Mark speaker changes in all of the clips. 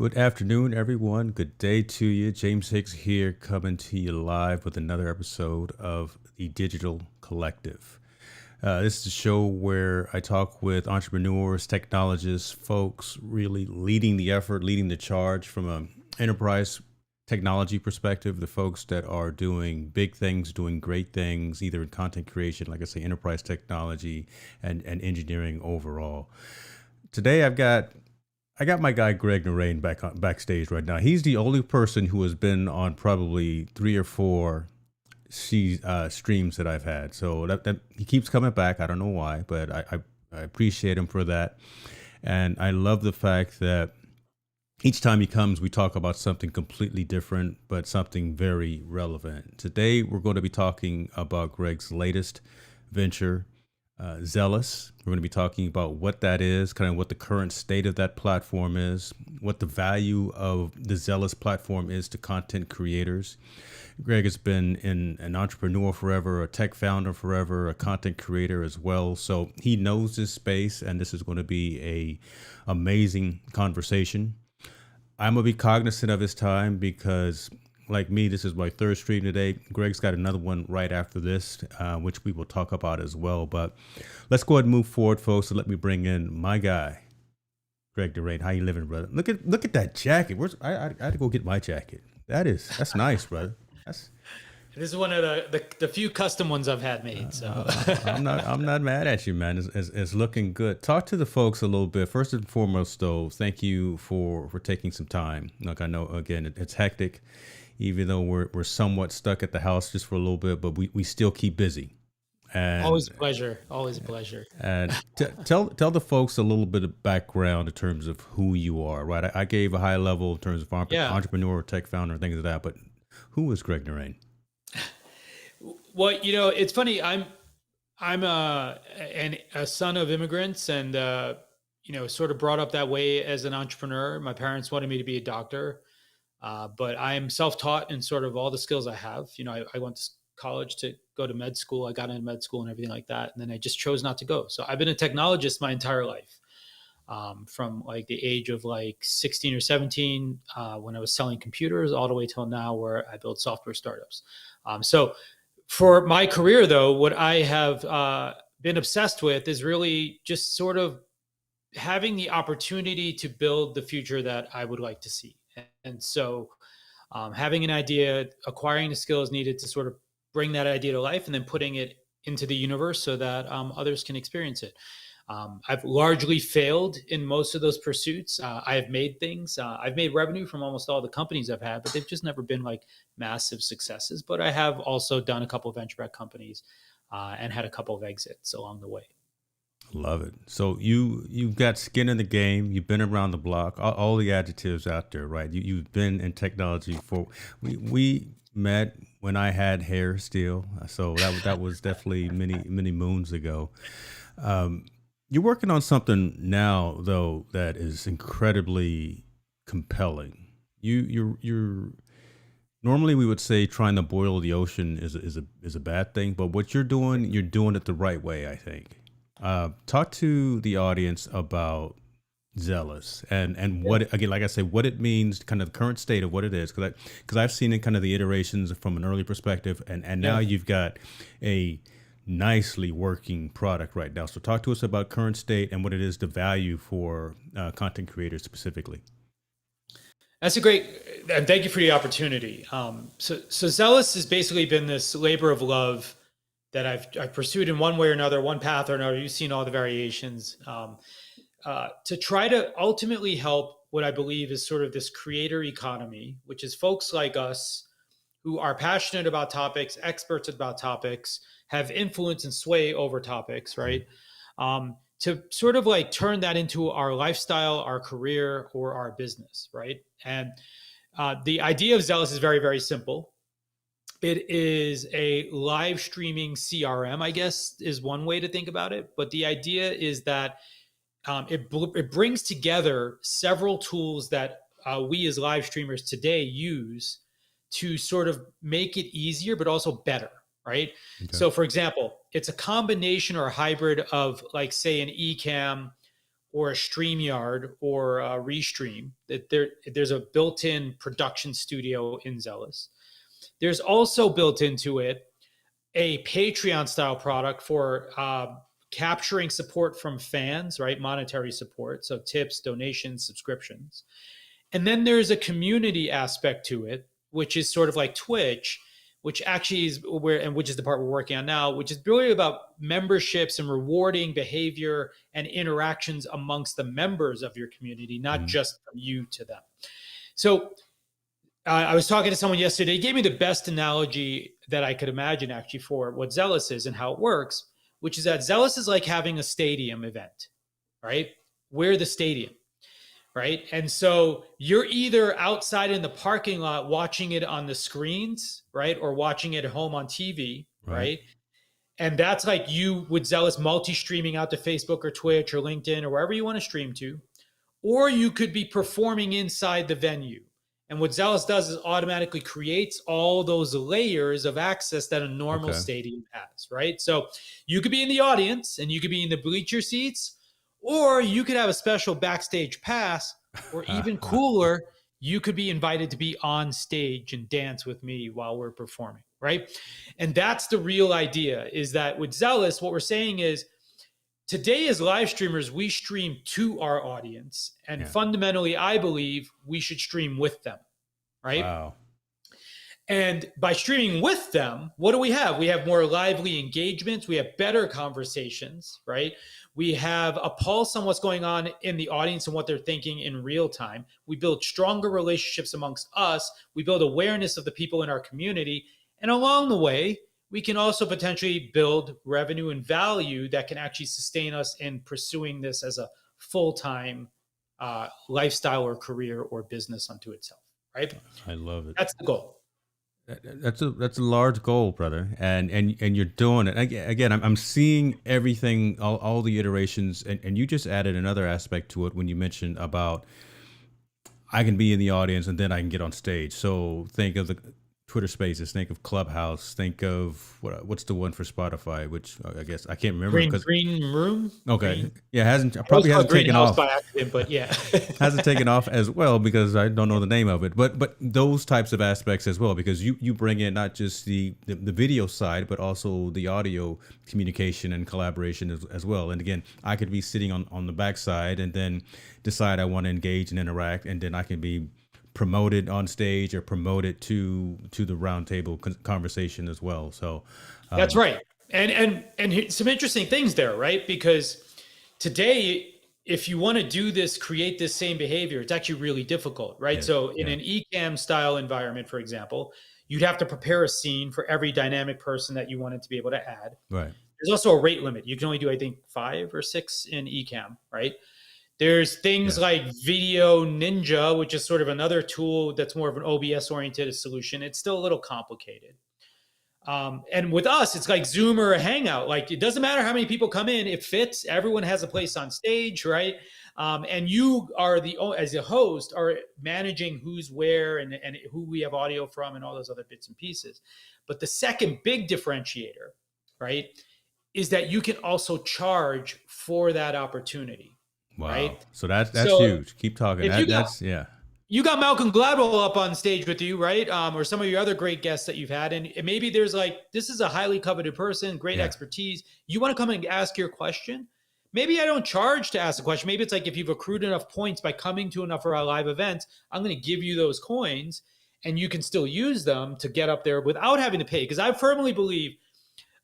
Speaker 1: Good afternoon, everyone. Good day to you. James Hicks here, coming to you live with another episode of the Digital Collective. This is a show where I talk with entrepreneurs, technologists, folks really leading the effort, leading the charge from an enterprise technology perspective, the folks that are doing big things, doing great things, either in content creation, like I say, enterprise technology and engineering overall. Today I got my guy Greg Narain backstage right now. He's the only person who has been on probably three or four streams that I've had. So that he keeps coming back. I don't know why, but I appreciate him for that. And I love the fact that each time he comes, we talk about something completely different, but something very relevant. Today, we're going to be talking about Greg's latest venture, Zealous. We're going to be talking about what that is, kind of what the current state of that platform is, what the value of the Zealous platform is to content creators. Greg has been an entrepreneur forever, a tech founder forever, a content creator as well. So he knows this space, and this is going to be a amazing conversation. I'm gonna be cognizant of his time because, like me, this is my third stream today. Greg's got another one right after this, which we will talk about as well. But let's go ahead and move forward, folks. And let me bring in my guy, Greg Narain. How you living, brother? Look at that jacket. I had to go get my jacket. That's nice, brother. That's
Speaker 2: This is one of the few custom ones I've had made. So
Speaker 1: I'm not mad at you, man. It's looking good. Talk to the folks a little bit. First and foremost, though, thank you for taking some time. Like I know, again, it's hectic, even though we're somewhat stuck at the house just for a little bit, but we still keep busy. And
Speaker 2: always a pleasure. Always a pleasure.
Speaker 1: tell the folks a little bit of background in terms of who you are. Right, I gave a high level in terms of
Speaker 2: Yeah.
Speaker 1: entrepreneur, tech founder, things like that. But who is Greg Narain?
Speaker 2: Well, it's funny. I'm a son of immigrants, and sort of brought up that way as an entrepreneur. My parents wanted me to be a doctor, but I am self-taught in sort of all the skills I have. I went to college to go to med school. I got into med school and everything like that, and then I just chose not to go. So I've been a technologist my entire life. From like the age of like 16 or 17, when I was selling computers, all the way till now, where I build software startups. So for my career, though, what I have been obsessed with is really just sort of having the opportunity to build the future that I would like to see. And so having an idea, acquiring the skills needed to sort of bring that idea to life, and then putting it into the universe so that others can experience it. I've largely failed in most of those pursuits. I have made things. I've made revenue from almost all the companies I've had, but they've just never been like massive successes. But I have also done a couple of venture-backed companies and had a couple of exits along the way.
Speaker 1: Love it. So you've got skin in the game. You've been around the block. All the adjectives out there, right? You've been in technology for. We met when I had hair still, so that was definitely many moons ago. You're working on something now though that is incredibly compelling. You're normally we would say trying to boil the ocean is a bad thing, but what you're doing it the right way, I think. Talk to the audience about Zealous and what again, like I say, what it means, kind of the current state of what it is, because I've seen it kind of the iterations from an early perspective, and now
Speaker 2: Yeah.
Speaker 1: you've got a nicely working product right now. So talk to us about current state and what it is, the value for content creators specifically.
Speaker 2: That's a great, and thank you for the opportunity. So Zealous has basically been this labor of love that I've pursued in one way or another, one path or another. You've seen all the variations, to try to ultimately help what I believe is sort of this creator economy, which is folks like us who are passionate about topics, experts about topics, have influence and sway over topics, right? To sort of like turn that into our lifestyle, our career, or our business, right? And the idea of Zealous is very, very simple. It is a live streaming CRM, I guess, is one way to think about it. But the idea is that it brings together several tools that we as live streamers today use to sort of make it easier, but also better, right?
Speaker 1: Okay.
Speaker 2: So, for example, it's a combination or a hybrid of, like, say, an Ecamm or a StreamYard or a Restream. That there's a built-in production studio in Zealous. There's also built into it a Patreon style product for capturing support from fans, right? Monetary support, so tips, donations, subscriptions. And then there's a community aspect to it, which is sort of like Twitch, which actually is which is the part we're working on now, which is really about memberships and rewarding behavior and interactions amongst the members of your community, not
Speaker 1: Mm.
Speaker 2: just from you to them. So I was talking to someone yesterday. He gave me the best analogy that I could imagine actually for what Zealous is and how it works, which is that Zealous is like having a stadium event, right? We're the stadium, right? And so you're either outside in the parking lot watching it on the screens, right? Or watching it at home on TV,
Speaker 1: Right.
Speaker 2: right? And that's like you with Zealous multi-streaming out to Facebook or Twitch or LinkedIn or wherever you want to stream to. Or you could be performing inside the venue. And what Zealous does is automatically creates all those layers of access that a normal
Speaker 1: Okay.
Speaker 2: stadium has, right? So you could be in the audience and you could be in the bleacher seats, or you could have a special backstage pass, or even cooler, you could be invited to be on stage and dance with me while we're performing, right? And that's the real idea, is that with Zealous, what we're saying is today as live streamers, we stream to our audience. And
Speaker 1: Yeah.
Speaker 2: fundamentally, I believe we should stream with them, right?
Speaker 1: Wow.
Speaker 2: And by streaming with them, what do we have? We have more lively engagements. We have better conversations, right? We have a pulse on what's going on in the audience and what they're thinking in real time. We build stronger relationships amongst us. We build awareness of the people in our community. And along the way, we can also potentially build revenue and value that can actually sustain us in pursuing this as a full-time lifestyle or career or business unto itself, right?
Speaker 1: I love it.
Speaker 2: That's the goal.
Speaker 1: That's a large goal, brother, and you're doing it again. I'm seeing everything, all the iterations, and you just added another aspect to it when you mentioned about I can be in the audience and then I can get on stage. So think of the Twitter Spaces, think of Clubhouse, think of what's the one for Spotify, which I guess I can't remember
Speaker 2: Green room.
Speaker 1: Okay,
Speaker 2: Green,
Speaker 1: yeah,
Speaker 2: I
Speaker 1: probably
Speaker 2: always
Speaker 1: hasn't
Speaker 2: call it
Speaker 1: taken
Speaker 2: greenhouse
Speaker 1: off.
Speaker 2: by accident, but yeah.
Speaker 1: Hasn't taken off as well because I don't know the name of it. But those types of aspects as well, because you bring in not just the video side, but also the audio communication and collaboration as well. And again, I could be sitting on the backside and then decide I want to engage and interact, and then I can be promoted on stage or promoted to the roundtable conversation as well. So
Speaker 2: That's right. And some interesting things there, right? Because today, if you want to do this, create this same behavior, it's actually really difficult, right?
Speaker 1: yeah,
Speaker 2: So in
Speaker 1: yeah,
Speaker 2: an eCam style environment, for example, you'd have to prepare a scene for every dynamic person that you wanted to be able to add.
Speaker 1: right,
Speaker 2: There's also a rate limit. You can only do, I think, 5 or 6 in eCam, right? There's things
Speaker 1: yeah,
Speaker 2: like Video Ninja, which is sort of another tool that's more of an OBS oriented solution. It's still a little complicated. And with us, it's like Zoom or a Hangout. Like it doesn't matter how many people come in, it fits. Everyone has a place on stage, right? And you are as a host, are managing who's where and who we have audio from and all those other bits and pieces. But the second big differentiator, right, is that you can also charge for that opportunity,
Speaker 1: wow.
Speaker 2: right?
Speaker 1: So that's
Speaker 2: So
Speaker 1: huge. Keep talking.
Speaker 2: if
Speaker 1: That's yeah,
Speaker 2: you got Malcolm Gladwell up on stage with you, right? Or some of your other great guests that you've had. And maybe there's like, this is a highly coveted person, great
Speaker 1: yeah,
Speaker 2: expertise. You want to come and ask your question? Maybe I don't charge to ask a question. Maybe it's like if you've accrued enough points by coming to enough of our live events, I'm going to give you those coins and you can still use them to get up there without having to pay. Because I firmly believe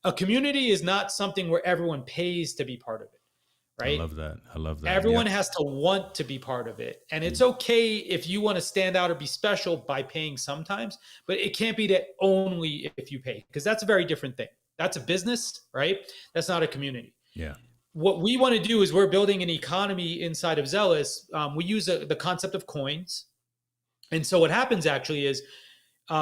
Speaker 2: a community is not something where everyone pays to be part of it. Right?
Speaker 1: I love that.
Speaker 2: Everyone
Speaker 1: Yep.
Speaker 2: has to want to be part of it. And it's
Speaker 1: Mm.
Speaker 2: okay if you want to stand out or be special by paying sometimes, but it can't be that only if you pay, because that's a very different thing. That's a business, right? That's not a community.
Speaker 1: Yeah.
Speaker 2: What we want to do is we're building an economy inside of Zealous. We use the concept of coins. And so what happens actually is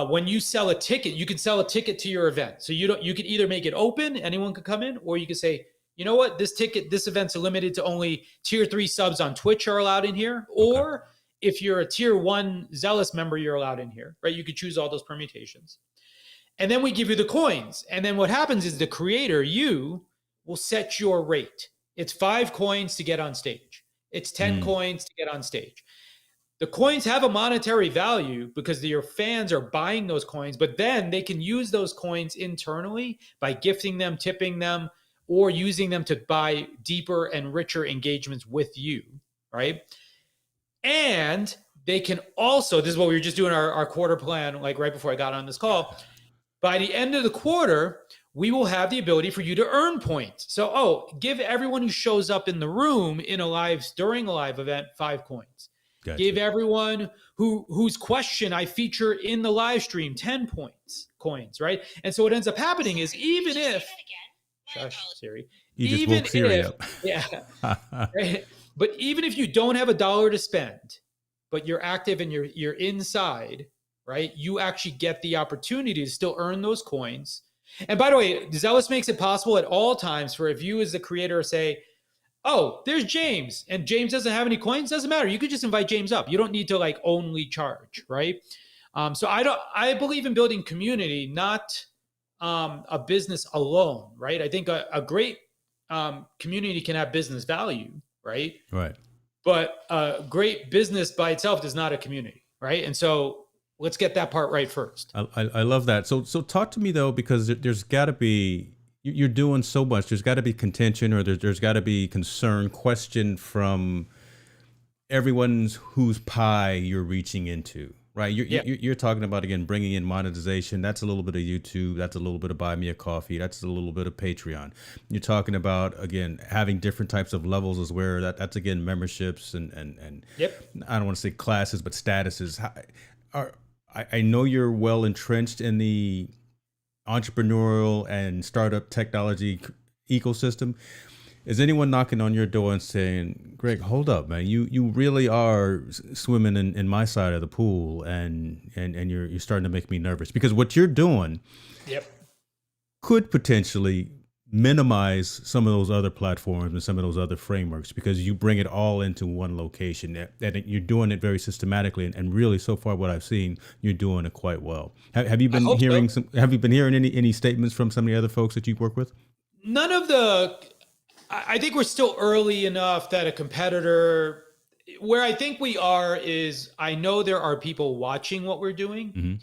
Speaker 2: when you sell a ticket, you can sell a ticket to your event. So you can either make it open, anyone can come in, or you can say, you know what, this event's limited to only tier 3 subs on Twitch are allowed in here. Or
Speaker 1: Okay.
Speaker 2: if you're a tier 1 Zealous member, you're allowed in here, right? You could choose all those permutations. And then we give you the coins. And then what happens is the creator, you, will set your rate. It's 5 coins to get on stage. It's 10 coins to get on stage. The coins have a monetary value because your fans are buying those coins, but then they can use those coins internally by gifting them, tipping them, or using them to buy deeper and richer engagements with you, right? And they can also, this is what we were just doing our quarter plan, like right before I got on this call. By the end of the quarter, we will have the ability for you to earn points. So, give everyone who shows up in the room during a live event 5 coins. Gotcha. Give everyone whose question I feature in the live stream 10 coins, right? And so what ends up happening is even if shush, Siri.
Speaker 1: You just woke Siri up.
Speaker 2: Yeah. Right? But even if you don't have $1 to spend, but you're active and you're inside, right? You actually get the opportunity to still earn those coins. And by the way, Zealous makes it possible at all times for if you as the creator say, oh, there's James, and James doesn't have any coins, doesn't matter. You could just invite James up. You don't need to like only charge, right? So I believe in building community, not a business alone, right? I think a great community can have business value, right?
Speaker 1: Right.
Speaker 2: But a great business by itself is not a community, right? And so let's get that part right first.
Speaker 1: I love that. So talk to me though, because there's got to be, you're doing so much. There's got to be contention, or there's got to be concern, question from everyone whose pie you're reaching into, right? You're talking about, again, bringing in monetization. That's a little bit of YouTube. That's a little bit of Buy Me a Coffee. That's a little bit of Patreon. You're talking about, again, having different types of levels as where that's again, memberships and
Speaker 2: yep.
Speaker 1: I don't want to say classes, but statuses. I know you're well entrenched in the entrepreneurial and startup technology ecosystem. Is anyone knocking on your door and saying, Greg, hold up, man, you really are swimming in my side of the pool, and you're starting to make me nervous? Because what you're doing
Speaker 2: yep.
Speaker 1: could potentially minimize some of those other platforms and some of those other frameworks, because you bring it all into one location, and you're doing it very systematically, and really so far what I've seen, you're doing it quite well. Have you been hearing have you been hearing any statements from some of the other folks that you work with?
Speaker 2: None of the, I think we're still early enough that a competitor, where I think we are is, I know there are people watching what we're doing.
Speaker 1: Mm-hmm.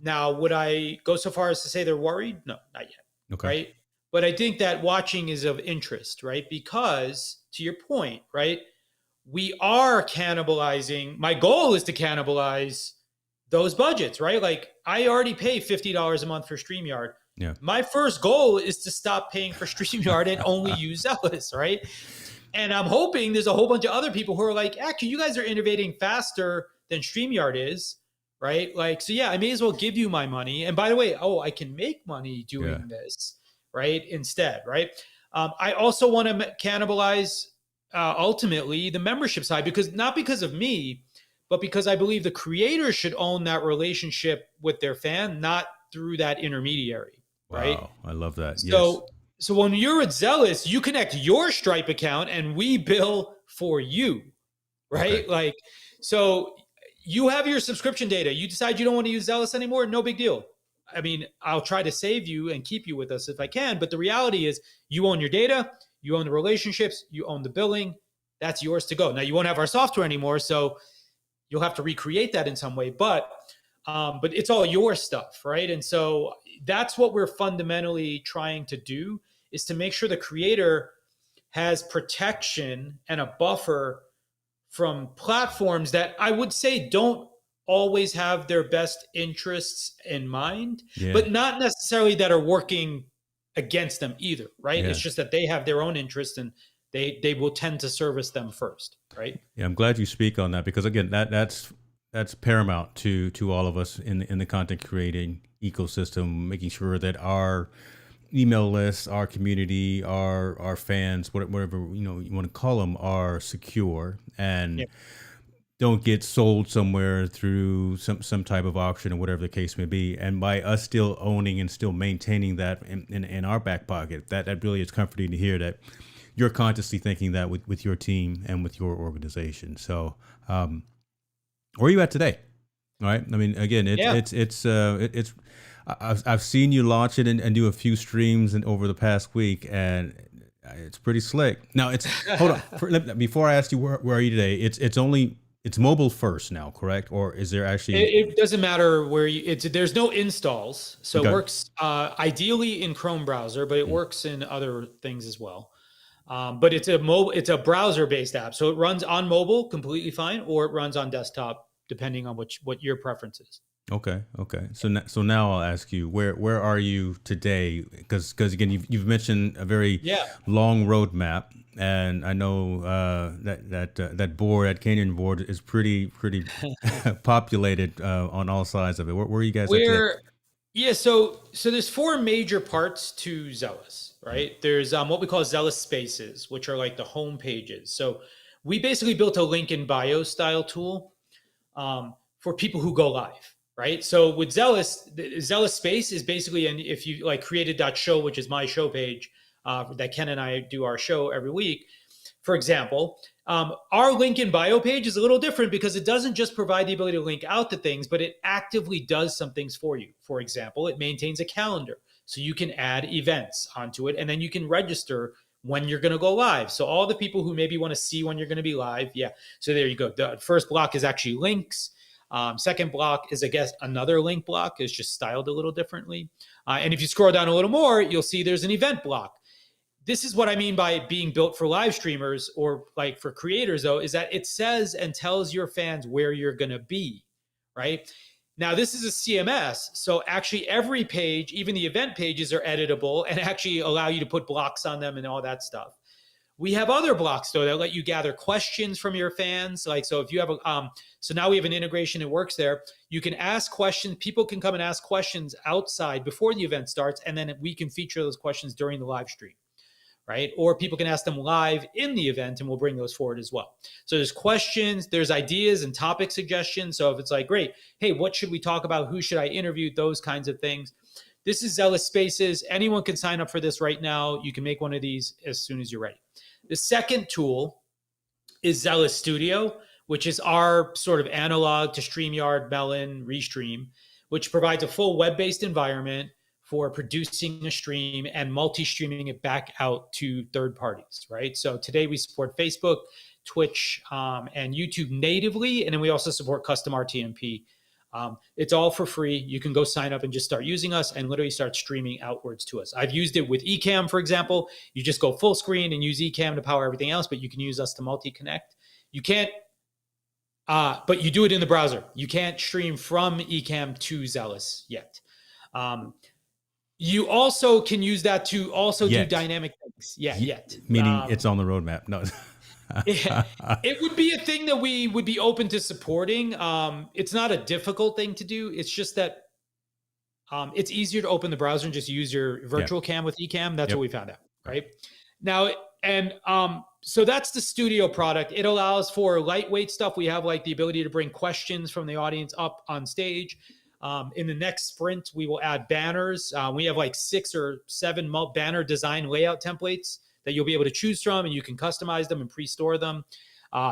Speaker 2: Now, would I go so far as to say they're worried? No, not yet.
Speaker 1: Okay.
Speaker 2: Right. But I think that watching is of interest, right? Because to your point, right, we are cannibalizing. My goal is to cannibalize those budgets, right? Like I already pay $50 a month for StreamYard.
Speaker 1: Yeah.
Speaker 2: My first goal is to stop paying for StreamYard and only use Zealous, right? And I'm hoping there's a whole bunch of other people who are like, actually, you guys are innovating faster than StreamYard is, right? Like, so yeah, I may as well give you my money. And by the way, I can make money doing this, right? Instead, right? I also want to cannibalize ultimately the membership side, not because of me, but because I believe the creator should own that relationship with their fan, not through that intermediary, right?
Speaker 1: Wow, I love that.
Speaker 2: So when you're at Zealous, you connect your Stripe account and we bill for you, right? Okay. Like, so you have your subscription data. You decide you don't want to use Zealous anymore, no big deal. I mean, I'll try to save you and keep you with us if I can. But the reality is you own your data, you own the relationships, you own the billing. That's yours to go. Now, you won't have our software anymore, so you'll have to recreate that in some way. But it's all your stuff, right? And so that's what we're fundamentally trying to do, is to make sure the creator has protection and a buffer from platforms that I would say don't always have their best interests in mind, but not necessarily that are working against them either, right? It's just that they have their own interests and they will tend to service them first, right?
Speaker 1: Yeah, I'm glad you speak on that, because again, that's paramount to all of us in the content creating ecosystem, making sure that our email lists, our community, our fans, whatever you want to call them, are secure and don't get sold somewhere through some type of auction or whatever the case may be. And by us still owning and still maintaining that in our back pocket, that really is comforting to hear that you're consciously thinking that with your team and with your organization. So where are you at today? All right. I mean, again, I've seen you launch it and do a few streams over the past week, and It's pretty slick. Now it's hold on before I ask you where are you today. It's mobile first now, correct? Or is there actually
Speaker 2: It doesn't matter where you, there's no installs. So it
Speaker 1: okay?
Speaker 2: works ideally in Chrome browser, but it
Speaker 1: Mm.
Speaker 2: works in other things as well. But it's a browser based app. So it runs on mobile completely fine, or it runs on desktop, depending on what your preference is.
Speaker 1: Okay, okay. So now I'll ask you where are you today? Because again you've mentioned a very
Speaker 2: Yeah.
Speaker 1: long roadmap, and I know that board, that Canyon board, is pretty populated on all sides of it. Where are you guys at today?
Speaker 2: Where Yeah, so there's four major parts to Zealous,
Speaker 1: Mm.
Speaker 2: right? There's what we call Zealous Spaces, which are like the home pages. So we basically built a link in bio style tool for people who go live, right? So with Zealous, the Zealous Space is basically, and if you like created.show, which is my show page that Ken and I do our show every week, for example, our link in bio page is a little different because it doesn't just provide the ability to link out to things, but it actively does some things for you. For example, it maintains a calendar. So you can add events onto it, and then you can register when you're going to go live. So all the people who maybe want to see when you're going to be live, yeah. So there you go. The first block is actually links. Second block is, I guess, another link block. It's just styled a little differently. And if you scroll down a little more, you'll see there's an event block. This is what I mean by being built for live streamers or like for creators, though, is that it says and tells your fans where you're going to be, right? Now, this is a CMS. So actually, every page, even the event pages, are editable and actually allow you to put blocks on them and all that stuff. We have other blocks though that let you gather questions from your fans. Like, so if you have so now we have an integration that works there. You can ask questions. People can come and ask questions outside before the event starts, and then we can feature those questions during the live stream, right? Or people can ask them live in the event, and we'll bring those forward as well. So there's questions, there's ideas and topic suggestions. So if it's like, great, hey, what should we talk about? Who should I interview? Those kinds of things. This is Zealous Spaces. Anyone can sign up for this right now. You can make one of these as soon as you're ready. The second tool is Zealous Studio, which is our sort of analog to StreamYard, Melon, Restream, which provides a full web-based environment for producing a stream and multi-streaming it back out to third parties, right? So today we support Facebook, Twitch, and YouTube natively, and then we also support custom RTMP. It's all for free. You can go sign up and just start using us and literally start streaming outwards to us. I've used it with Ecamm, for example. You just go full screen and use Ecamm to power everything else, but you can use us to multi-connect. You can't, but you do it in the browser. You can't stream from Ecamm to Zealous yet. You also can use that to also do dynamic things. Yeah, yet.
Speaker 1: Meaning it's on the roadmap. No.
Speaker 2: It would be a thing that we would be open to supporting. It's not a difficult thing to do. It's just that it's easier to open the browser and just use your virtual cam with Ecamm. That's what we found out, right? Now, and so that's the studio product. It allows for lightweight stuff. We have like the ability to bring questions from the audience up on stage. In the next sprint, we will add banners. We have like 6 or 7 banner design layout templates that you'll be able to choose from, and you can customize them and pre-store them.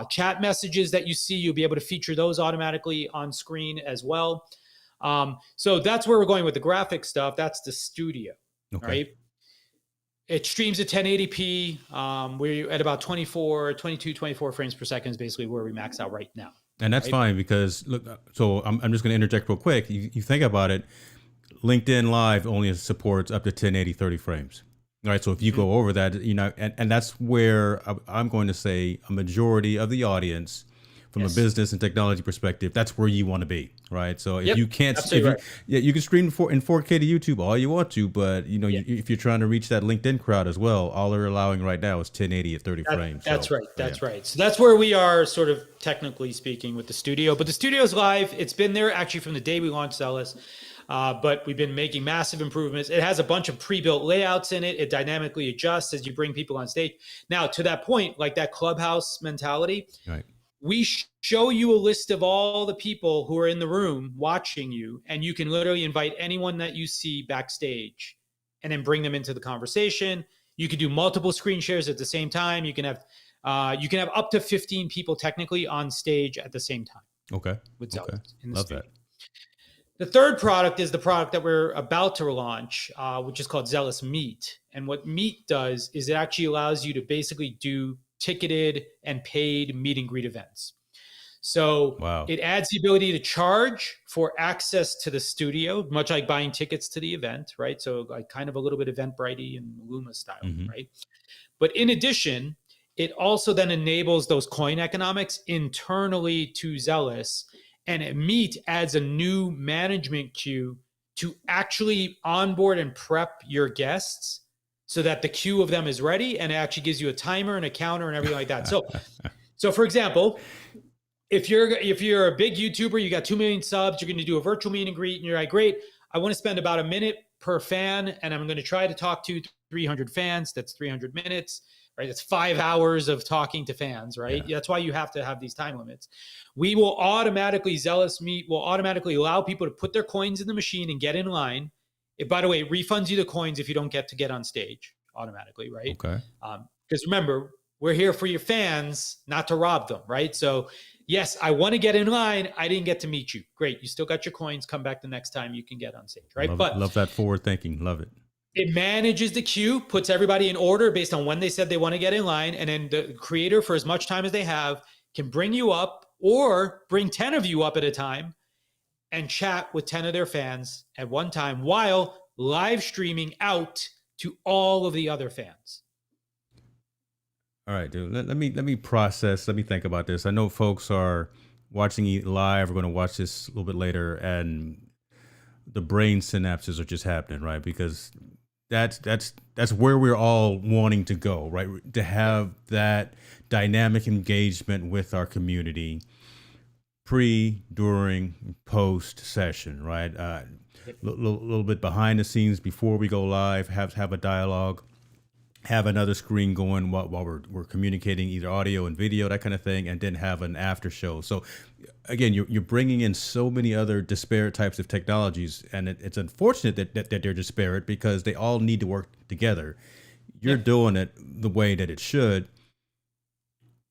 Speaker 2: Chat messages that you see, you'll be able to feature those automatically on screen as well. So that's where we're going with the graphic stuff. That's the studio, right? It streams at 1080p. We're at about 24 frames per second is basically where we max out right now.
Speaker 1: And that's fine because look, so I'm just going to interject real quick. You think about it, LinkedIn Live only supports up to 1080 30 frames. All right. So if you go over that, and that's where I'm going to say a majority of the audience from a business and technology perspective, that's where you want to be. Right. So if you can't, you can stream in 4K to YouTube all you want to, but if you're trying to reach that LinkedIn crowd as well, all they're allowing right now is 1080 at 30 frames.
Speaker 2: That's right. That's right. So that's where we are sort of technically speaking with the studio, but the studio's live. It's been there actually from the day we launched Zealous. But we've been making massive improvements. It has a bunch of pre-built layouts in it. It dynamically adjusts as you bring people on stage. Now, to that point, like that clubhouse mentality, we show you a list of all the people who are in the room watching you, and you can literally invite anyone that you see backstage and then bring them into the conversation. You can do multiple screen shares at the same time. You can have up to 15 people technically on stage at the same time.
Speaker 1: Okay.
Speaker 2: With Zealous in the
Speaker 1: Love
Speaker 2: studio.
Speaker 1: that.
Speaker 2: The third product is the product that we're about to launch, which is called Zealous Meet. And what Meet does is it actually allows you to basically do ticketed and paid meet and greet events. So
Speaker 1: Wow.
Speaker 2: it adds the ability to charge for access to the studio, much like buying tickets to the event, right? So like kind of a little bit Eventbrite and Luma style,
Speaker 1: Hmm.
Speaker 2: right? But in addition, it also then enables those coin economics internally to Zealous. And at Meet adds a new management queue to actually onboard and prep your guests so that the queue of them is ready, and it actually gives you a timer and a counter and everything like that. So for example, if you're a big YouTuber, you got 2 million subs, you're going to do a virtual meet and greet, and you're like, great, I want to spend about a minute per fan, and I'm going to try to talk to 300 fans. That's 300 minutes, right? That's 5 hours of talking to fans, right?
Speaker 1: Yeah.
Speaker 2: That's why you have to have these time limits. We will automatically, Zealous Meet will automatically allow people to put their coins in the machine and get in line. It, by the way, it refunds you the coins if you don't get on stage automatically, right?
Speaker 1: Okay.
Speaker 2: Because remember, we're here for your fans, not to rob them, right? So yes, I want to get in line. I didn't get to meet you. Great. You still got your coins. Come back the next time you can get on stage, right?
Speaker 1: Love
Speaker 2: But
Speaker 1: that forward thinking. Love it.
Speaker 2: it manages the queue, puts everybody in order based on when they said they want to get in line. And then the creator, for as much time as they have, can bring you up or bring 10 of you up at a time and chat with 10 of their fans at one time while live streaming out to all of the other fans.
Speaker 1: All right, dude. Let me process. Let me think about this. I know folks are watching it live. We're going to watch this a little bit later, and the brain synapses are just happening, right? Because that's where we're all wanting to go, right? To have that dynamic engagement with our community, pre, during, post session, right? Little bit behind the scenes before we go live. Have a dialogue, have another screen going while we're communicating, either audio and video, that kind of thing, and then have an after show. So again, you're bringing in so many other disparate types of technologies, and it's unfortunate that they're disparate because they all need to work together. You're doing it the way that it should.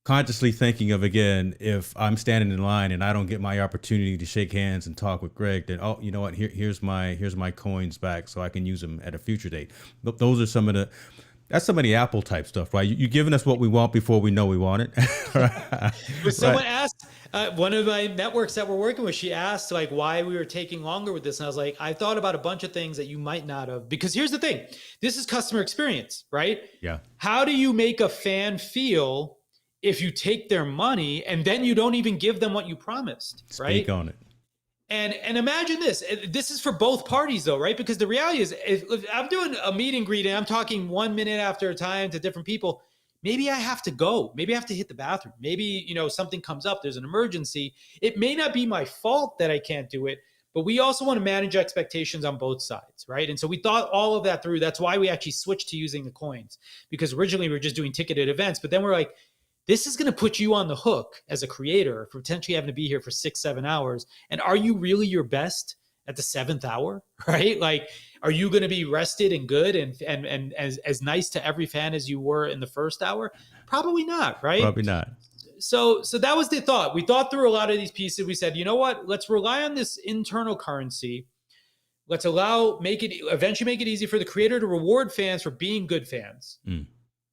Speaker 1: Consciously thinking of, again, if I'm standing in line and I don't get my opportunity to shake hands and talk with Greg, then you know what? Here's my coins back so I can use them at a future date. But those are some of the Apple type stuff, right? You're giving us what we want before we know we want it.
Speaker 2: But someone asked, one of my networks that we're working with, she asked like why we were taking longer with this. And I was like, I thought about a bunch of things that you might not have, because here's the thing. This is customer experience, right?
Speaker 1: Yeah.
Speaker 2: How do you make a fan feel if you take their money and then you don't even give them what you promised, right?
Speaker 1: Speak on it.
Speaker 2: And imagine this. This is for both parties, though, right? Because the reality is, if I'm doing a meet and greet and I'm talking 1 minute after a time to different people, maybe I have to go. Maybe I have to hit the bathroom. Maybe, something comes up. There's an emergency. It may not be my fault that I can't do it, but we also want to manage expectations on both sides, right? And so we thought all of that through. That's why we actually switched to using the coins, because originally we were just doing ticketed events, but then we're like, this is going to put you on the hook as a creator for potentially having to be here for 6-7 hours. And are you really your best at the 7th hour, right? Like, are you going to be rested and good and as nice to every fan as you were in the first hour? Probably not, right?
Speaker 1: Probably not.
Speaker 2: So that was the thought. We thought through a lot of these pieces. We said, you know what? Let's rely on this internal currency. Let's eventually make it easy for the creator to reward fans for being good fans.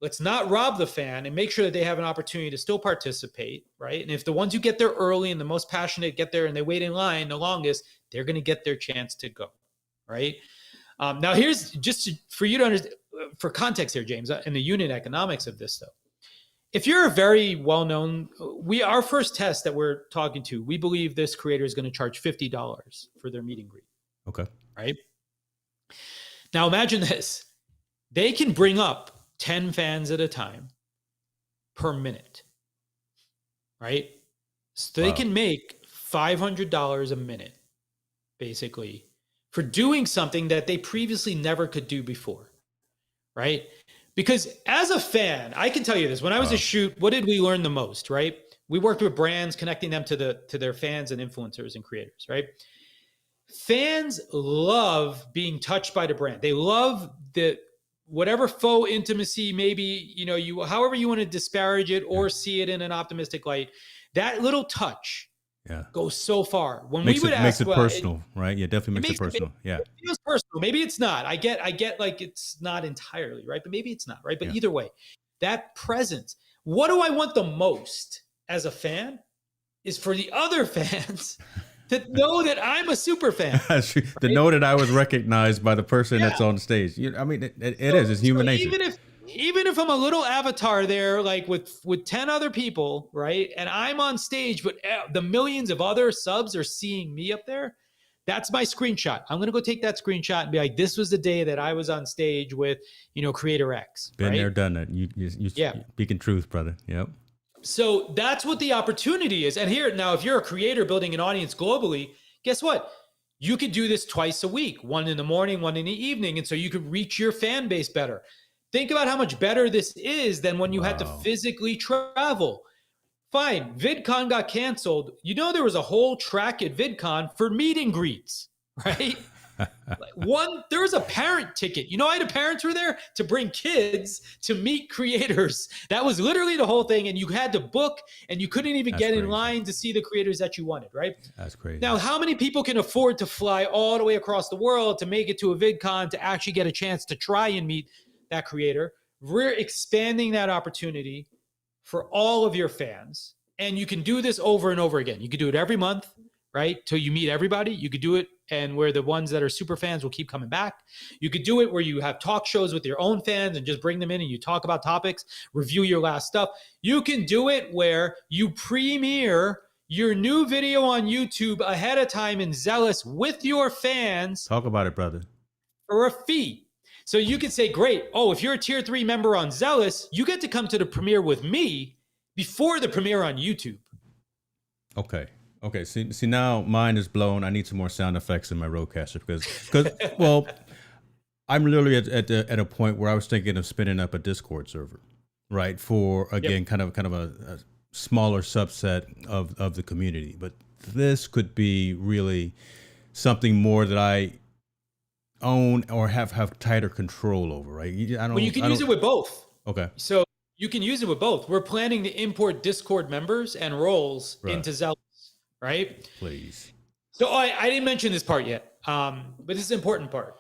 Speaker 2: Let's not rob the fan and make sure that they have an opportunity to still participate, right? And if the ones who get there early and the most passionate get there and they wait in line the longest, they're going to get their chance to go, right? Now, here's for you to understand, for context here, James, and the unit economics of this, though. If you're a very well-known, our first test that we're talking to, we believe this creator is going to charge $50 for their meet and greet.
Speaker 1: Okay.
Speaker 2: Right? Now, imagine this. They can bring up 10 fans at a time per minute, right? So they can make $500 a minute, basically, for doing something that they previously never could do before, right? Because as a fan, I can tell you this, when I was a shoot, what did we learn the most, right? We worked with brands, connecting them to their fans and influencers and creators, right? Fans love being touched by the brand. They love the whatever faux intimacy, maybe, however you want to disparage it or see it in an optimistic light, that little touch
Speaker 1: Yeah.
Speaker 2: goes so far. When we
Speaker 1: Makes
Speaker 2: would
Speaker 1: it makes
Speaker 2: ask,
Speaker 1: it
Speaker 2: well,
Speaker 1: personal, right? Yeah, definitely
Speaker 2: it
Speaker 1: makes it
Speaker 2: makes
Speaker 1: personal. Yeah.
Speaker 2: it feels personal. Maybe it's not. I get like it's not entirely right, but maybe it's not right. But
Speaker 1: Yeah.
Speaker 2: either way, that presence. What do I want the most as a fan is for the other fans to know that I'm a super fan,
Speaker 1: To
Speaker 2: right?
Speaker 1: know that I was recognized by the person
Speaker 2: Yeah.
Speaker 1: that's on stage. I mean, it is.
Speaker 2: So
Speaker 1: It's
Speaker 2: so
Speaker 1: human nature.
Speaker 2: even if I'm a little avatar there, like with 10 other people, right? And I'm on stage, but the millions of other subs are seeing me up there. That's my screenshot. I'm gonna go take that screenshot and be like, this was the day that I was on stage with, Creator X,
Speaker 1: Been there,
Speaker 2: right?
Speaker 1: done that. You
Speaker 2: Yeah.
Speaker 1: speaking truth, brother. Yep.
Speaker 2: So that's what the opportunity is. And here now, if you're a creator building an audience globally, guess what? You could do this twice a week, one in the morning, one in the evening. And so you could reach your fan base better. Think about how much better this is than when you had to
Speaker 1: Wow.
Speaker 2: physically travel. Fine, VidCon got canceled. There was a whole track at VidCon for meet and greets, right? There was a parent ticket. I had parents were there to bring kids to meet creators. That was literally the whole thing. And you had to book and you couldn't even
Speaker 1: That's
Speaker 2: get in
Speaker 1: crazy.
Speaker 2: line to see the creators that you wanted, right?
Speaker 1: That's crazy.
Speaker 2: Now, how many people can afford to fly all the way across the world to make it to a VidCon to actually get a chance to try and meet that creator? We're expanding that opportunity for all of your fans. And you can do this over and over again. You can do it every month, right? Till you meet everybody. You could do it, and where the ones that are super fans will keep coming back. You could do it where you have talk shows with your own fans and just bring them in and you talk about topics, review your last stuff. You can do it where you premiere your new video on YouTube ahead of time in Zealous with your fans.
Speaker 1: Talk about it, brother.
Speaker 2: For a fee. So you could say, great. Oh, if you're a tier 3 member on Zealous, you get to come to the premiere with me before the premiere on YouTube.
Speaker 1: Okay. See now mine is blown. I need some more sound effects in my Rodecaster because well, I'm literally at a point where I was thinking of spinning up a Discord server, right? For again, kind of a smaller subset of the community. But this could be really something more that I own or have tighter control over, right?
Speaker 2: You can use it with both.
Speaker 1: Okay.
Speaker 2: So you can use it with both. We're planning to import Discord members and roles into Zealous, right?
Speaker 1: Please.
Speaker 2: So I didn't mention this part yet, but this is an important part.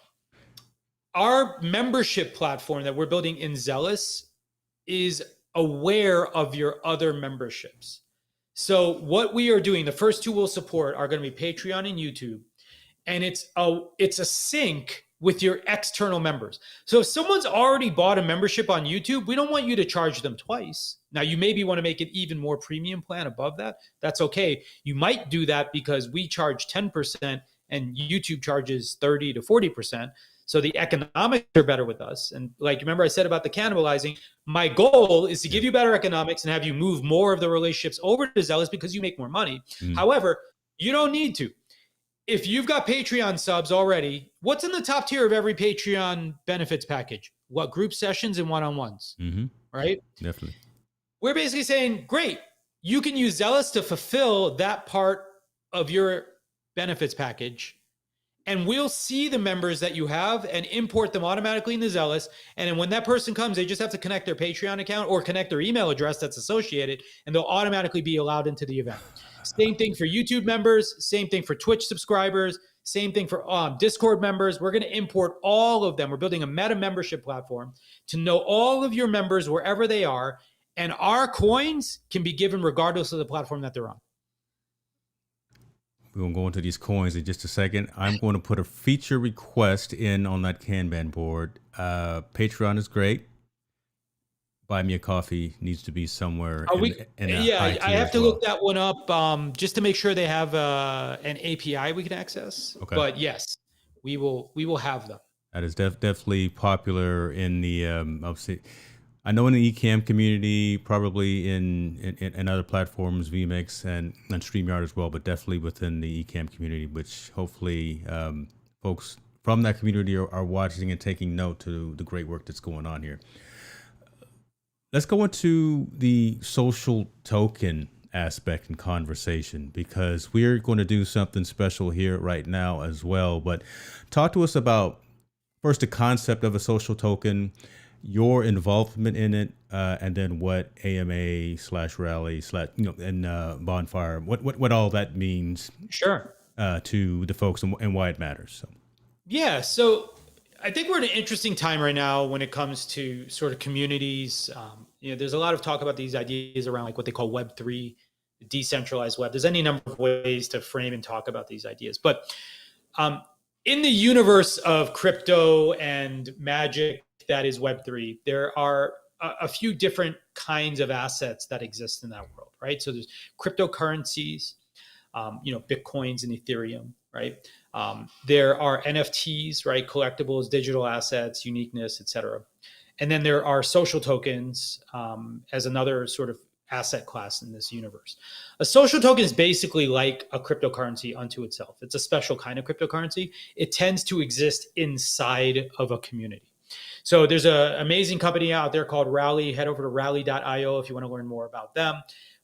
Speaker 2: Our membership platform that we're building in Zealous is aware of your other memberships. So what we are doing, the first two we'll support are going to be Patreon and YouTube. And it's a sync with your external members. So if someone's already bought a membership on YouTube, we don't want you to charge them twice. Now, you maybe want to make an even more premium plan above that. That's okay. You might do that because we charge 10% and YouTube charges 30 to 40%. So the economics are better with us. And like, remember I said about the cannibalizing, my goal is to give you better economics and have you move more of the relationships over to Zealous because you make more money. However, you don't need to. If you've got Patreon subs already, what's in the top tier of every Patreon benefits package? What? Group sessions and one-on-ones, right?
Speaker 1: Definitely.
Speaker 2: We're basically saying, great, you can use Zealous to fulfill that part of your benefits package, and we'll see the members that you have and import them automatically into Zealous. And then when that person comes, they just have to connect their Patreon account or connect their email address that's associated, and they'll automatically be allowed into the event. Same thing for YouTube members, same thing for Twitch subscribers, same thing for Discord members. We're going to import all of them. We're building a meta membership platform to know all of your members wherever they are, and our coins can be given regardless of the platform that they're on.
Speaker 1: We're going to go into these coins in just a second. I'm going to put a feature request in on that Kanban board. Patreon is great. Buy Me a Coffee needs to be somewhere.
Speaker 2: I have to look that one up just to make sure they have an API we can access. Okay. But yes, we will have them.
Speaker 1: That is definitely popular in the obviously. I know in the Ecamm community, probably in other platforms, vMix and StreamYard as well, but definitely within the Ecamm community, which hopefully folks from that community are watching and taking note to the great work that's going on here. Let's go into the social token aspect and conversation, because we're going to do something special here right now as well. But talk to us about first the concept of a social token, your involvement in it, and then what AMA slash rally slash and bonfire, what all that means
Speaker 2: Sure.
Speaker 1: to the folks, and why it matters. So.
Speaker 2: Yeah. So I think we're in an interesting time right now when it comes to sort of communities. There's a lot of talk about these ideas around like what they call Web3, the decentralized web. There's any number of ways to frame and talk about these ideas. But um, in the universe of crypto and magic that is Web3, there are a few different kinds of assets that exist in that world, right? So there's cryptocurrencies, Bitcoins and Ethereum, right? There are NFTs, right? Collectibles, digital assets, uniqueness, et cetera. And then there are social tokens as another sort of asset class in this universe. A social token is basically like a cryptocurrency unto itself. It's a special kind of cryptocurrency. It tends to exist inside of a community. So there's an amazing company out there called Rally. Head over to rally.io if you want to learn more about them.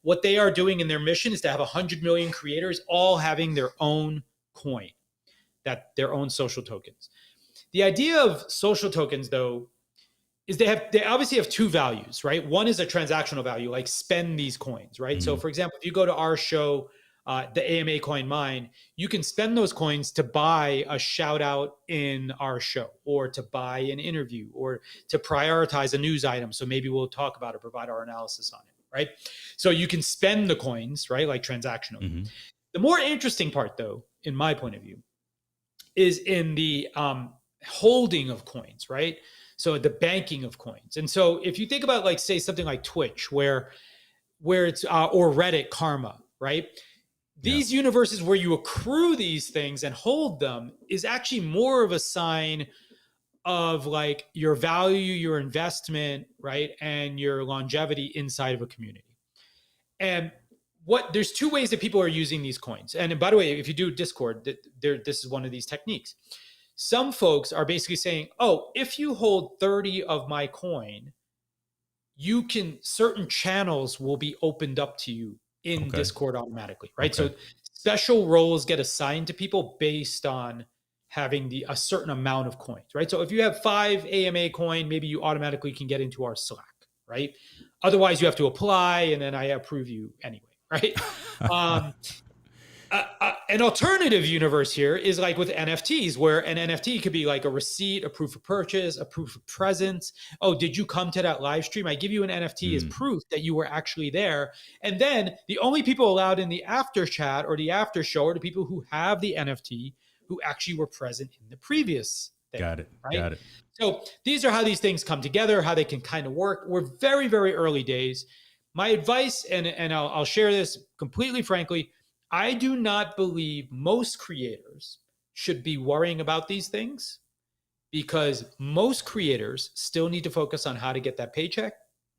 Speaker 2: What they are doing in their mission is to have 100 million creators all having their own coin, that their own social tokens. The idea of social tokens, though, is they obviously have two values, right? One is a transactional value, like spend these coins, right? Mm-hmm. So, for example, if you go to our show, the AMA Coin Mine, you can spend those coins to buy a shout out in our show, or to buy an interview, or to prioritize a news item. So maybe we'll talk about it, provide our analysis on it, right? So you can spend the coins, right? Like transactional. Mm-hmm. The more interesting part, though, in my point of view, is in the holding of coins, right? So the banking of coins. And so if you think about, like, say something like Twitch, where it's or Reddit Karma, right? These universes where you accrue these things and hold them is actually more of a sign of like your value, your investment, right? And your longevity inside of a community. And there's two ways that people are using these coins. And by the way, if you do Discord, this is one of these techniques. Some folks are basically saying, oh, if you hold 30 of my coin, certain channels will be opened up to you in Discord automatically, right? Okay. So special roles get assigned to people based on having a certain amount of coins, right? So if you have 5 AMA coin, maybe you automatically can get into our Slack, right? Otherwise, you have to apply, and then I approve you anyway, right? An alternative universe here is like with NFTs, where an NFT could be like a receipt, a proof of purchase, a proof of presence. Oh, did you come to that live stream? I give you an NFT as proof that you were actually there. And then the only people allowed in the after chat or the after show are the people who have the NFT, who actually were present in the previous thing.
Speaker 1: Got it.
Speaker 2: Right?
Speaker 1: Got it.
Speaker 2: So these are how these things come together, how they can kind of work. We're very, very early days. My advice, and I'll share this completely frankly, I do not believe most creators should be worrying about these things, because most creators still need to focus on how to get that paycheck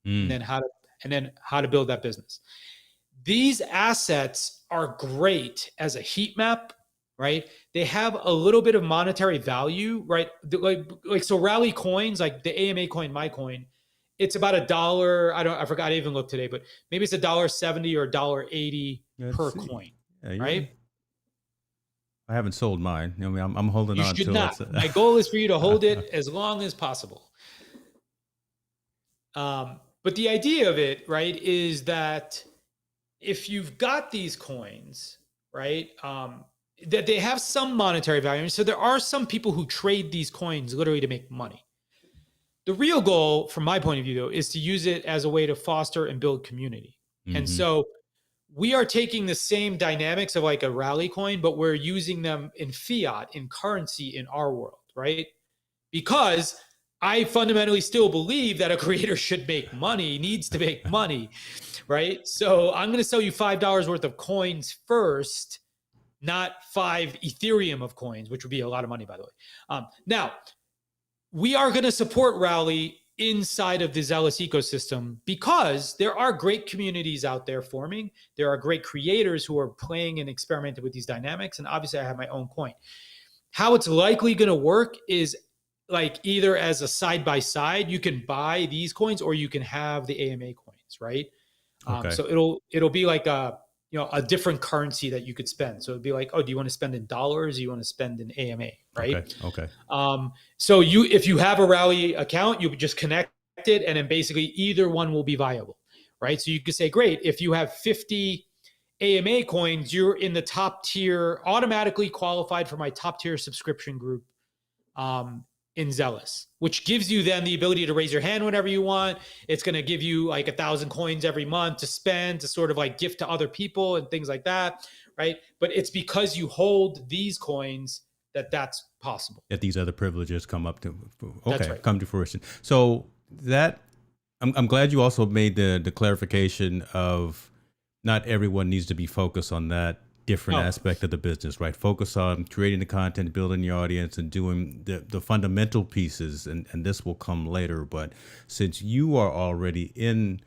Speaker 2: and then how to build that business. These assets are great as a heat map, right? They have a little bit of monetary value, right? Like so Rally coins, like the AMA coin, my coin, it's about $1. I forgot, I even looked today, but maybe it's $1.70 or $1.80 per coin. Right?
Speaker 1: I haven't sold mine. I mean, I'm holding on to it.
Speaker 2: My goal is for you to hold it as long as possible. But the idea of it, right, is that if you've got these coins, right, that they have some monetary value. So there are some people who trade these coins literally to make money. The real goal, from my point of view, though, is to use it as a way to foster and build community. Mm-hmm. And so we are taking the same dynamics of like a Rally coin, but we're using them in fiat, in currency in our world, right? Because I fundamentally still believe that a creator should make money, needs to make money, right? So I'm going to sell you $5 worth of coins first, not 5 Ethereum of coins, which would be a lot of money, by the way. Now, we are going to support Rally inside of the Zealous ecosystem, because there are great communities out there forming. There are great creators who are playing and experimenting with these dynamics. And obviously I have my own coin. How it's likely going to work is like either as a side-by-side, you can buy these coins or you can have the AMA coins, right? So it'll be like a different currency that you could spend. So it'd be like, oh, do you want to spend in dollars? Do you want to spend in AMA?
Speaker 1: Okay.
Speaker 2: Right.
Speaker 1: Okay.
Speaker 2: So if you have a Rally account, you would just connect it, and then basically either one will be viable. Right. So you could say, great, if you have 50 AMA coins, you're in the top tier, automatically qualified for my top tier subscription group in Zealous, which gives you then the ability to raise your hand whenever you want. It's going to give you like 1,000 coins every month to spend, to sort of like gift to other people and things like that. Right. But it's because you hold these coins that's possible.
Speaker 1: That these other privileges come up to,
Speaker 2: That's right.
Speaker 1: come to fruition. So that, I'm glad you also made the clarification of not everyone needs to be focused on that different aspect of the business, right? Focus on creating the content, building your audience, and doing the fundamental pieces, and this will come later. But since you are already in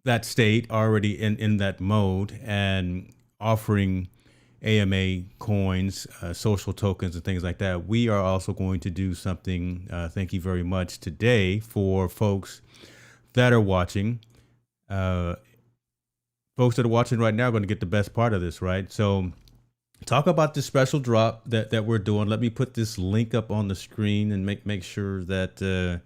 Speaker 1: that state, already in that mode, and offering AMA coins, social tokens, and things like that, we are also going to do something, thank you very much, today for folks that are watching. Folks that are watching right now are going to get the best part of this, right? So talk about this special drop that we're doing. Let me put this link up on the screen and make sure that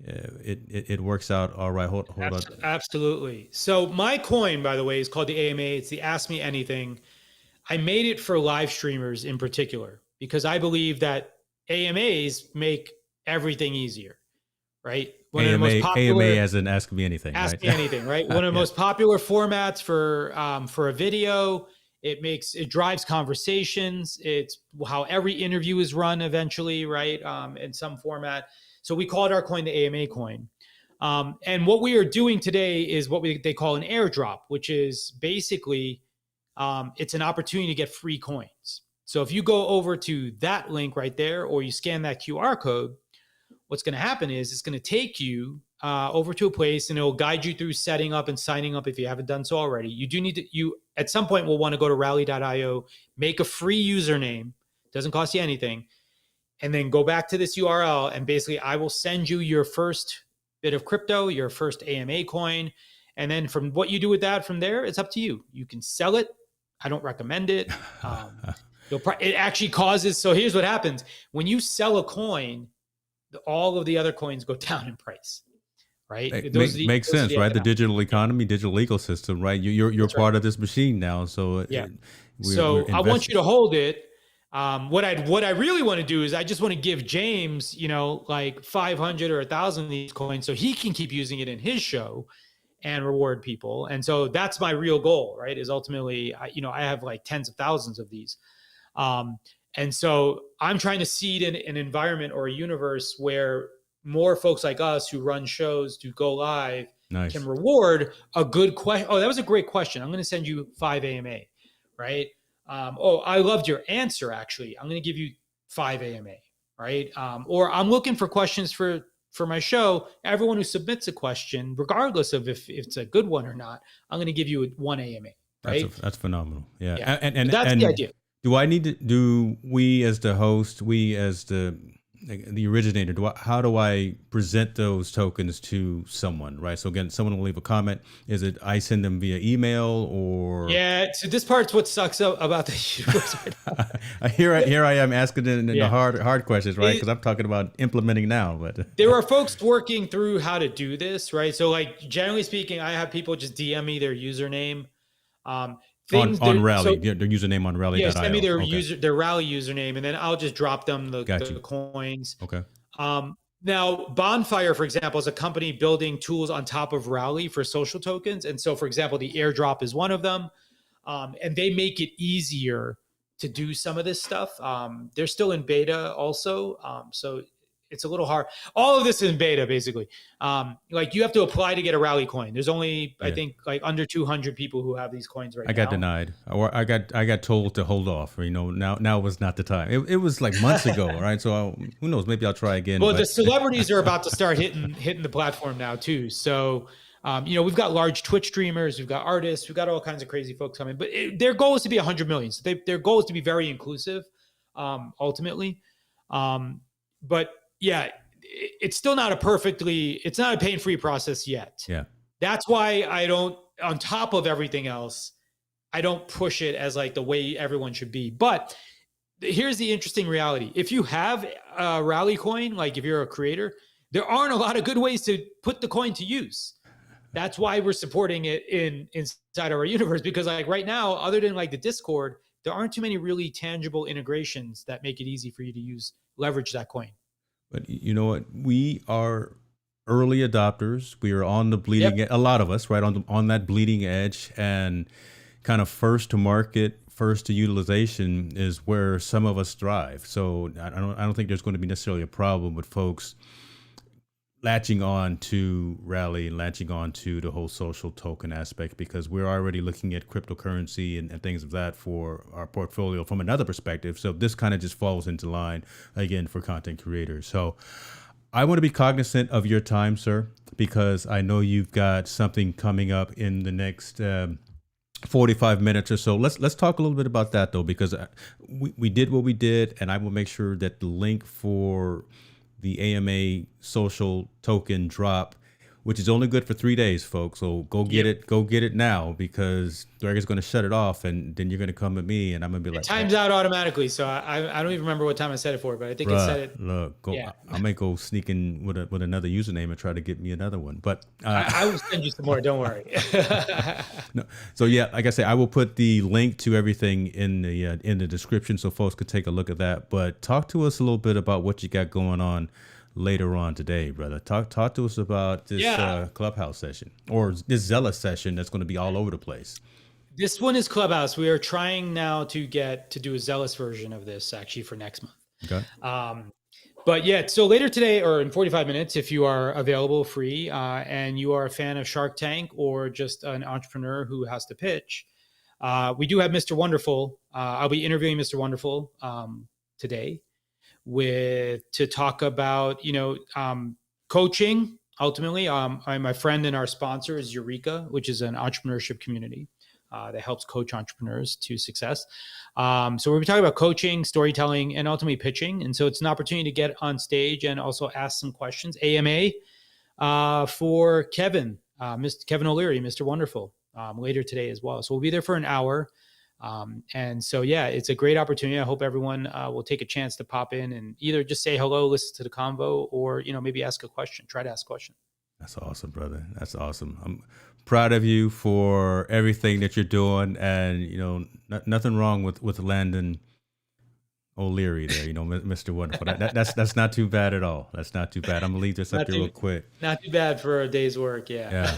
Speaker 1: it works out all right. Hold on.
Speaker 2: Absolutely. So my coin, by the way, is called the AMA. It's the Ask Me Anything. I made it for live streamers in particular because I believe that AMAs make everything easier, right?
Speaker 1: One of the most popular, AMA as in Ask Me Anything.
Speaker 2: Ask Me Anything, right? One of the most popular formats for a video. It drives conversations. It's how every interview is run eventually, right? In some format. So we called our coin the AMA coin. And what we are doing today is what they call an airdrop, which is basically it's an opportunity to get free coins. So if you go over to that link right there, or you scan that QR code, what's going to happen is it's going to take you over to a place, and it will guide you through setting up and signing up if you haven't done so already. You do need to, you at some point will want to go to rally.io, make a free username, doesn't cost you anything, and then go back to this URL, and basically I will send you your first bit of crypto, your first AMA coin. And then from what you do with that from there, it's up to you. You can sell it. I don't recommend it. It actually causes, so here's what happens. When you sell a coin, all of the other coins go down in price, right?
Speaker 1: Makes sense, right? The digital economy, digital ecosystem, right? You're part of this machine now. So
Speaker 2: yeah. So I want you to hold it. What I really want to do is I just want to give James, like 500 or 1,000 of these coins so he can keep using it in his show and reward people. And so that's my real goal, right? Is ultimately, I have like tens of thousands of these. And so I'm trying to seed an environment or a universe where more folks like us who run shows to go live can reward a good question. Oh, that was a great question. I'm going to send you 5 AMA, right? I loved your answer. Actually, I'm going to give you 5 AMA, right? Or I'm looking for questions for my show. Everyone who submits a question, regardless of if it's a good one or not, I'm going to give you 1 AMA, right?
Speaker 1: That's phenomenal. Yeah. And
Speaker 2: that's the idea.
Speaker 1: Do we as the host, we as the originator, how do I present those tokens to someone, right? So again, someone will leave a comment. Is it I send them via email or?
Speaker 2: Yeah, so this part's what sucks about the universe right
Speaker 1: here I am asking the hard questions, right? Because I'm talking about implementing now. But
Speaker 2: there are folks working through how to do this, right? So like generally speaking, I have people just DM me their username.
Speaker 1: On Rally, their username on Rally.io.
Speaker 2: Yeah, send me their Rally username, and then I'll just drop them the coins.
Speaker 1: Okay.
Speaker 2: Now, Bonfire, for example, is a company building tools on top of Rally for social tokens. And so, for example, the airdrop is one of them. And they make it easier to do some of this stuff. They're still in beta also. So it's a little hard. All of this is in beta, basically. Like you have to apply to get a Rally coin. There's only, I think, like under 200 people who have these coins right now.
Speaker 1: I got denied, or I got told to hold off. Now was not the time. It was like months ago, right? So who knows? Maybe I'll try again.
Speaker 2: Well, the celebrities are about to start hitting the platform now too. So we've got large Twitch streamers, we've got artists, we've got all kinds of crazy folks coming. But their goal is to be 100 million. So their goal is to be very inclusive, ultimately. But yeah, it's still not it's not a pain-free process yet.
Speaker 1: Yeah.
Speaker 2: That's why I don't, on top of everything else, I don't push it as like the way everyone should be. But here's the interesting reality. If you have a rally coin, like if you're a creator, there aren't a lot of good ways to put the coin to use. That's why we're supporting it inside our universe, because like right now, other than like the Discord, there aren't too many really tangible integrations that make it easy for you to leverage that coin.
Speaker 1: But you know what? We are early adopters. We are on the bleeding
Speaker 2: Yep.
Speaker 1: a lot of us, right, on that bleeding edge, and kind of first to market, first to utilization is where some of us thrive. So I don't think there's going to be necessarily a problem with folks latching on to Rally and latching on to the whole social token aspect, because we're already looking at cryptocurrency and things of that for our portfolio from another perspective. So this kind of just falls into line again for content creators. So I want to be cognizant of your time, sir, because I know you've got something coming up in the next 45 minutes or so. Let's talk a little bit about that though, because we did what we did, and I will make sure that the link for the AMA social token drop, which is only good for 3 days, folks. So go get it. Go get it now, because Greg is going to shut it off, and then you're going to come at me, and I'm going to be like,
Speaker 2: It times out automatically. So I don't even remember what time I set it for, but I think it set it.
Speaker 1: Look, go.
Speaker 2: Yeah.
Speaker 1: I may go sneak in with another username and try to get me another one. But
Speaker 2: I will send you some more. Don't worry.
Speaker 1: no. So yeah, like I say, I will put the link to everything in the description so folks could take a look at that. But talk to us a little bit about what you got going on later on today, brother. Talk to us about this Clubhouse session, or this Zealous session that's going to be all over the place.
Speaker 2: This one is Clubhouse. We are trying now to get to do a Zealous version of this actually for next month.
Speaker 1: Okay.
Speaker 2: But yeah, so later today or in 45 minutes, if you are available free and you are a fan of Shark Tank or just an entrepreneur who has to pitch, we do have Mr. Wonderful. I'll be interviewing Mr. Wonderful today to talk about, coaching. Ultimately, my friend and our sponsor is Eureka, which is an entrepreneurship community that helps coach entrepreneurs to success. So we'll be talking about coaching, storytelling, and ultimately pitching. And so it's an opportunity to get on stage and also ask some questions. AMA for Kevin, Mr. Kevin O'Leary, Mr. Wonderful, later today as well. So we'll be there for an hour. And so, yeah, it's a great opportunity. I hope everyone will take a chance to pop in and either just say hello, listen to the convo, or, maybe ask a question, try to ask a question.
Speaker 1: That's awesome, brother. That's awesome. I'm proud of you for everything that you're doing, and nothing wrong with Landon O'Leary there, Mr. Wonderful. That's not too bad at all. That's not too bad. I'm gonna leave this up there real quick.
Speaker 2: Not too bad for a day's work. Yeah.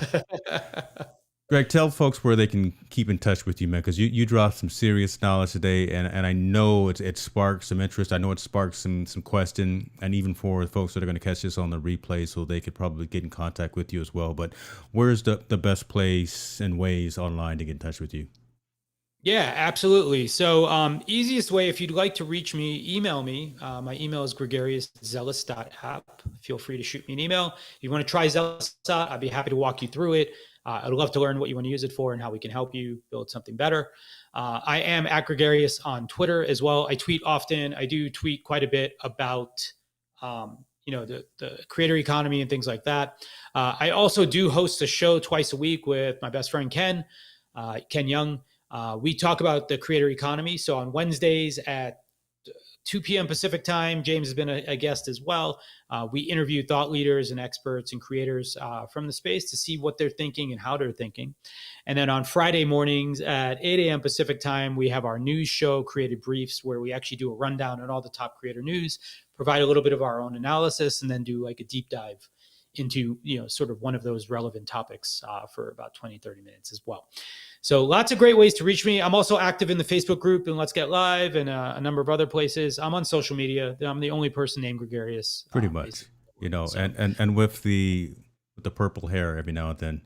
Speaker 1: Greg, tell folks where they can keep in touch with you, man, because you dropped some serious knowledge today, and I know it sparked some interest. I know it sparked some question, and even for folks that are going to catch this on the replay, so they could probably get in contact with you as well. But where's the best place and ways online to get in touch with you?
Speaker 2: Yeah, absolutely. So easiest way, if you'd like to reach me, email me. My email is gregariouszealous.app. Feel free to shoot me an email. If you want to try Zealous out, I'd be happy to walk you through it. I'd love to learn what you want to use it for and how we can help you build something better. I am at Gregarious on Twitter as well. I tweet often. I do tweet quite a bit about, the creator economy and things like that. I also do host a show twice a week with my best friend, Ken Young. We talk about the creator economy. So on Wednesdays at 2 p.m. Pacific time, James has been a guest as well. We interview thought leaders and experts and creators from the space to see what they're thinking and how they're thinking. And then on Friday mornings at 8 a.m. Pacific time, we have our news show, Creative Briefs, where we actually do a rundown on all the top creator news, provide a little bit of our own analysis, and then do like a deep dive into, sort of one of those relevant topics for about 20, 30 minutes as well. So lots of great ways to reach me. I'm also active in the Facebook group and Let's Get Live and a number of other places. I'm on social media. I'm the only person named Gregarious.
Speaker 1: Pretty much, and with the purple hair every now and then.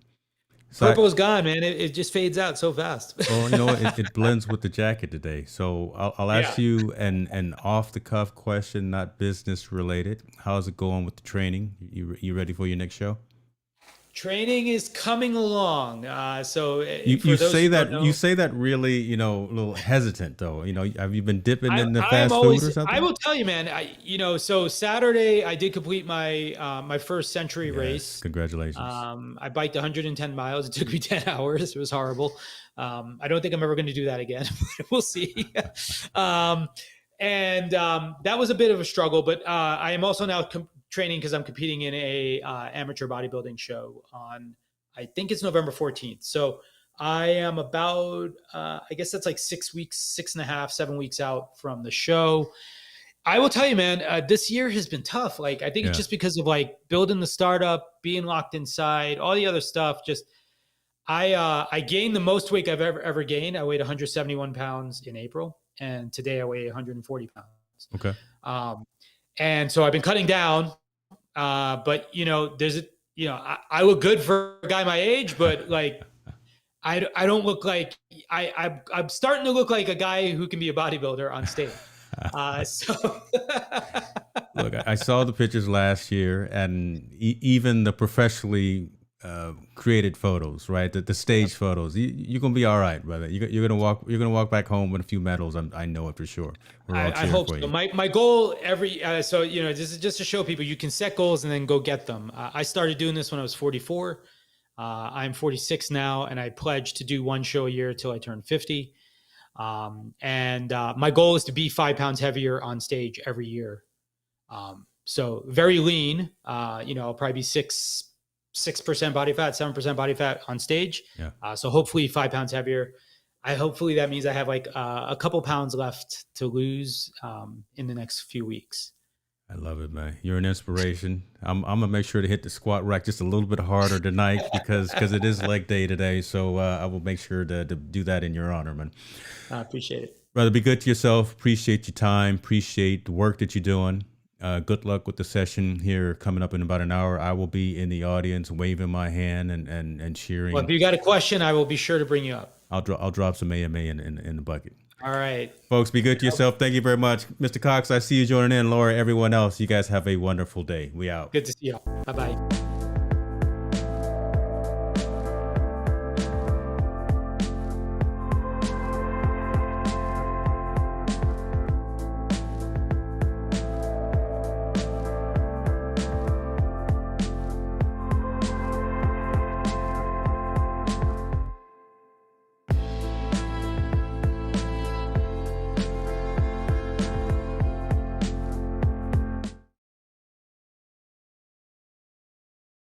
Speaker 2: So purple is gone, man. It just fades out so fast.
Speaker 1: Well, it blends with the jacket today. So I'll ask you an off the cuff question, not business related. How's it going with the training? You ready for your next show?
Speaker 2: Training is coming along.
Speaker 1: You
Speaker 2: For those
Speaker 1: say
Speaker 2: who don't
Speaker 1: that you
Speaker 2: know,
Speaker 1: say that really, a little hesitant though. Have you been dipping in the
Speaker 2: I'm
Speaker 1: fast food or
Speaker 2: always. I
Speaker 1: something?
Speaker 2: will tell you, man. So Saturday I did complete my first century
Speaker 1: Yes,
Speaker 2: race.
Speaker 1: congratulations.
Speaker 2: I biked 110 miles. It took me 10 hours. It was horrible. I don't think I'm ever going to do that again. We'll see. um, and that was a bit of a struggle. But I am also now training because I'm competing in a amateur bodybuilding show on. I think it's November 14th. So I am about, I guess that's like 6 weeks, 6.5, 7 weeks out from the show. I will tell you, man, this year has been tough. Like, I think it's
Speaker 1: Yeah.
Speaker 2: just because of like building the startup, being locked inside, all the other stuff. Just I gained the most weight I've ever gained. I weighed 171 pounds in April, and today I weigh 140 pounds.
Speaker 1: Okay.
Speaker 2: Um, and so I've been cutting down. But there's I look good for a guy my age, but like I don't look like I'm starting to look like a guy who can be a bodybuilder on stage. So
Speaker 1: Look, I saw the pictures last year, and even the professionally created photos, right? The stage photos. You're gonna be all right, brother. You're gonna walk. You're gonna walk back home with a few medals. I know it for sure. We're all
Speaker 2: I
Speaker 1: cheering
Speaker 2: hope
Speaker 1: for
Speaker 2: so.
Speaker 1: you.
Speaker 2: My goal this is just to show people you can set goals and then go get them. I started doing this when I was 44. I'm 46 now, and I pledged to do one show a year until I turn 50. And my goal is to be 5 pounds heavier on stage every year. So very lean. I'll probably be 6% body fat, 7% body fat on stage.
Speaker 1: Yeah.
Speaker 2: So hopefully 5 pounds heavier. Hopefully that means I have like a couple pounds left to lose in the next few weeks.
Speaker 1: I love it, man. You're an inspiration. I'm gonna make sure to hit the squat rack just a little bit harder tonight because it is leg day today. So I will make sure to do that in your honor, man.
Speaker 2: I appreciate it.
Speaker 1: Brother, be good to yourself. Appreciate your time. Appreciate the work that you're doing. Good luck with the session here coming up in about an hour. I will be in the audience waving my hand and cheering.
Speaker 2: Well, if you got a question, I will be sure to bring you up.
Speaker 1: I'll drop some AMA in the bucket.
Speaker 2: All right.
Speaker 1: Folks, be good to yourself. Thank you very much. Mr. Cox, I see you joining in. Laura, everyone else, you guys have a wonderful day. We out.
Speaker 2: Good to see you. Bye-bye.